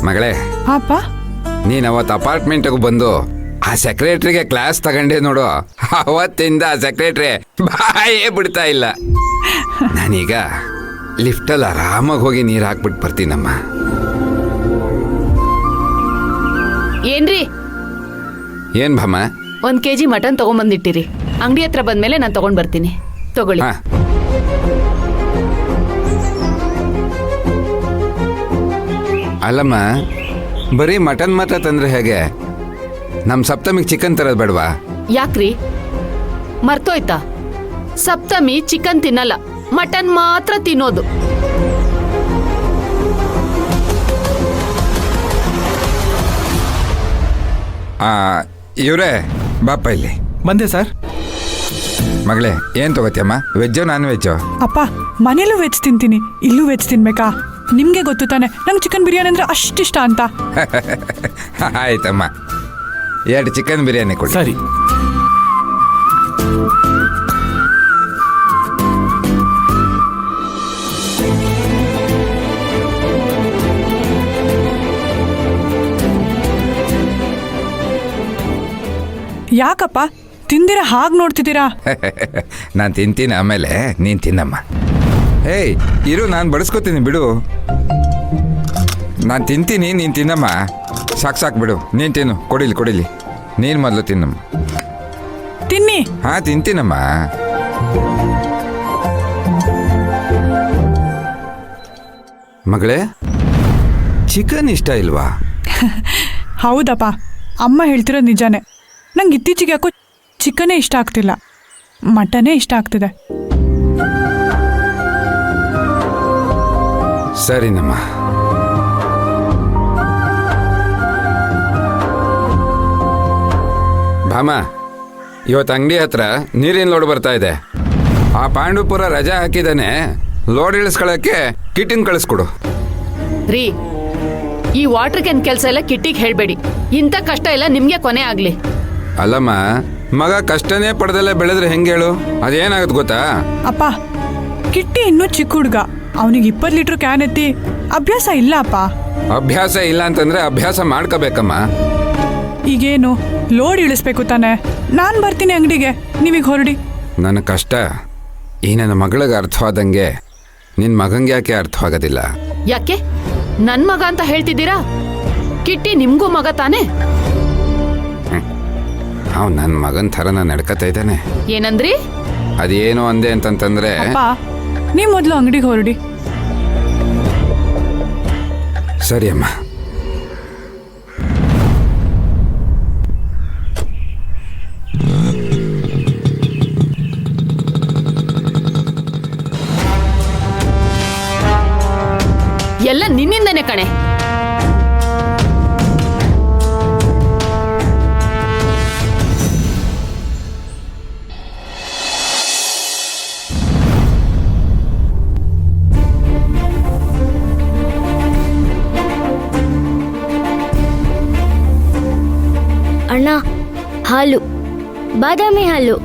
ಮಗಳೇ, ಅಪ್ಪ ನೀನ್ ಅವತ್ತು ಅಪಾರ್ಟ್ಮೆಂಟ್ಗೆ ಬಂದು ಆ ಸೆಕ್ರೆಟ್ರಿಗೆ ಕ್ಲಾಸ್ ತಗೊಂಡೆ ನೋಡು, ಅವತ್ತಿಂದ ಆ ಸೆಕ್ರೆಟ್ರಿ ಬಾಯೇ ಬಿಡ್ತಾ ಇಲ್ಲ. ನಾನೀಗ ಲಿಫ್ಟಲ್ಲಿ ಆರಾಮಾಗಿ ಹೋಗಿ ನೀರು ಹಾಕ್ಬಿಟ್ಟು ಬರ್ತೀನಮ್ಮ. ಏನ್ರಿ? ಏನ್ ಭಮ್ಮ? 1 kg ಮಟನ್ ತಗೊಂಬಂದಿಟ್ಟಿರಿ. ಅಂಗಡಿ ಹತ್ರ ಬಂದ್ಮೇಲೆ ನಾನು ತಗೊಂಡ್ ಬರ್ತೀನಿ. ತಗೊಳ್ಳಿ. ಹಾ. ಅಲ್ಲಮ್ಮ, ಬರೀ ಮಟನ್ ಮಾತ್ರ ತಂದ್ರೆ ಹೇಗೆ? ನಮ್ ಸಪ್ತಮಿಗೆ ಚಿಕನ್ ತರೋದು ಬೇಡವಾ? ಯಾಕ್ರಿ ಮರ್ತೋಯ್ತಾ? ಸಪ್ತಮಿ ಚಿಕನ್ ತಿನ್ನಲ್ಲ, ಮಟನ್ ಮಾತ್ರ ತಿನ್ನೋದು. ಇವ್ರೇ ಬಾಪ ಇಲ್ಲಿ ಬಂದೆ ಸರ್. ಮಗಳೇ, ಏನ್ ತಗೋತಿಯಮ್ಮ? ವೆಜ್ಜೋ ನಾನ್ ವೆಜ್ಜೋ? ಅಪ್ಪ ಮನೇಲೂ ವೆಜ್ ತಿಂತೀನಿ, ಇಲ್ಲೂ ವೆಜ್ ತಿನ್ಬೇಕಾ? ನಿಮ್ಗೆ ಗೊತ್ತು ತಾನೆ ನಂಗೆ ಚಿಕನ್ ಬಿರಿಯಾನಿ ಅಂದ್ರೆ ಅಷ್ಟಿಷ್ಟ ಅಂತ. ಆಯ್ತಮ್ಮ, 2 ಚಿಕನ್ ಬಿರಿಯಾನಿ ಕೊಡಿ. ಸರಿ. ಯಾಕಪ್ಪ ತಿಂದಿರ ಹಾಗೆ ನೋಡ್ತಿದ್ದೀರಾ? ನಾನು ತಿಂತೀನಿ, ಆಮೇಲೆ ನೀನು ತಿನ್ನಮ್ಮ. ಏಯ್ ಇರು, ನಾನು ಬಡಿಸ್ಕೊತೀನಿ ಬಿಡು. ನಾನು ತಿಂತೀನಿ, ನೀನು ತಿನ್ನಮ್ಮ. ಸಾಕು ಬಿಡು, ನೀನು ತಿನ್ನು. ಕೊಡಿಲಿ ನೀನು ಮೊದಲು ತಿನ್ನಮ್ಮ. ತಿನ್ನಿ. ಹಾಂ ತಿಂತೀನಮ್ಮ. ಮಗಳೇ, ಚಿಕನ್ ಇಷ್ಟ ಇಲ್ವಾ? ಹೌದಪ್ಪ, ಅಮ್ಮ ಹೇಳ್ತಿರೋದು ನಿಜಾನೇ. ನಂಗೆ ಇತ್ತೀಚೆಗೆ ಯಾಕೋ ಚಿಕನ್ನೇ ಇಷ್ಟ ಆಗ್ತಿಲ್ಲ, ಮಟನೇ ಇಷ್ಟ ಆಗ್ತಿದೆ. ಸರಿನಮ್ಮ. ಭಾಮ, ಇವತ್ತು ಅಂಗಡಿ ಹತ್ರ ನೀರಿನ ಲೋಡ್ ಬರ್ತಾ ಇದೆ. ಆ ಪಾಂಡುಪುರ ರಜಾ ಹಾಕಿದಾನೆ, ಲೋಡ್ ಇಳಿಸ್ಕೊಳಕ್ಕೆ ಕಿಟ್ಟಿನ ಕಳಿಸ್ಕೊಡು. ರೀ, ಈ ವಾಟರ್ ಕ್ಯಾನ್ ಕೆಲಸ ಎಲ್ಲ ಕಿಟ್ಟಿಗೆ ಹೇಳ್ಬೇಡಿ. ಇಂಥ ಕಷ್ಟ ಎಲ್ಲ ನಿಮ್ಗೆ ಕೊನೆ ಆಗ್ಲಿ. ಅಲ್ಲಮ್ಮ, ಮಗ ಕಷ್ಟನೇ ಪಡೆದಲ್ಲೇ ಬೆಳೆದ್ರೆ ಹೆಂಗೆ ಹೇಳು? ಅದೇನಾಗುತ್ತೆ ಗೊತ್ತಾ? ಅಪ್ಪ ಕಿಟ್ಟಿ ಇನ್ನೂ ಚಿಕ್ಕ ಹುಡುಗ, ಅವನಿಗೆ 20 ಲೀಟ್ರ್ ಕ್ಯಾನ್ ಎತ್ತಿ ಅಭ್ಯಾಸ ಇಲ್ಲ ಅಪ್ಪ. ಅಭ್ಯಾಸ ಇಲ್ಲ ಅಂತಂದ್ರೆ ಅಭ್ಯಾಸ ಮಾಡ್ಕೋಬೇಕಮ್ಮ. ಈಗೇನು ಲೋಡ್ ಇಳಿಸ್ಬೇಕು ತಾನೆ? ನಾನು ಬರ್ತೀನಿ ಅಂಗಡಿಗೆ, ನೀವೀಗ ಹೊರಡಿ. ನನ್ನ ಕಷ್ಟ ಈ ನನ್ನ ಮಗಳಿಗೆ ಅರ್ಥವಾದಂಗೆ ನಿನ್ನ ಮಗಂಗೆ ಯಾಕೆ ಅರ್ಥವಾಗೋದಿಲ್ಲ? ಯಾಕೆ ನನ್ ಮಗ ಅಂತ ಹೇಳ್ತಿದ್ದೀರಾ? ಕಿಟ್ಟಿ ನಿಮ್ಗೂ ಮಗ ತಾನೆ? ಅವ್ ನನ್ನ ಮಗನ ಥರನ ನಡ್ಕತಾ ಇದ್ದಾನೆ. ಏನಂದ್ರಿ? ಅದೇನು ಅಂದೆ ಅಂತಂತಂದ್ರೆ, ಅಪ್ಪ ನೀವು ಮೊದಲು ಅಂಗಡಿಗೆ ಹೊರಡಿ. ಸರಿ ಅಮ್ಮ. ಎಲ್ಲ ನಿನ್ನಿಂದನೇ ಕಣೆ. ಅಣ್ಣ, ಹಾಲು, ಬಾದಾಮಿ ಹಾಲು.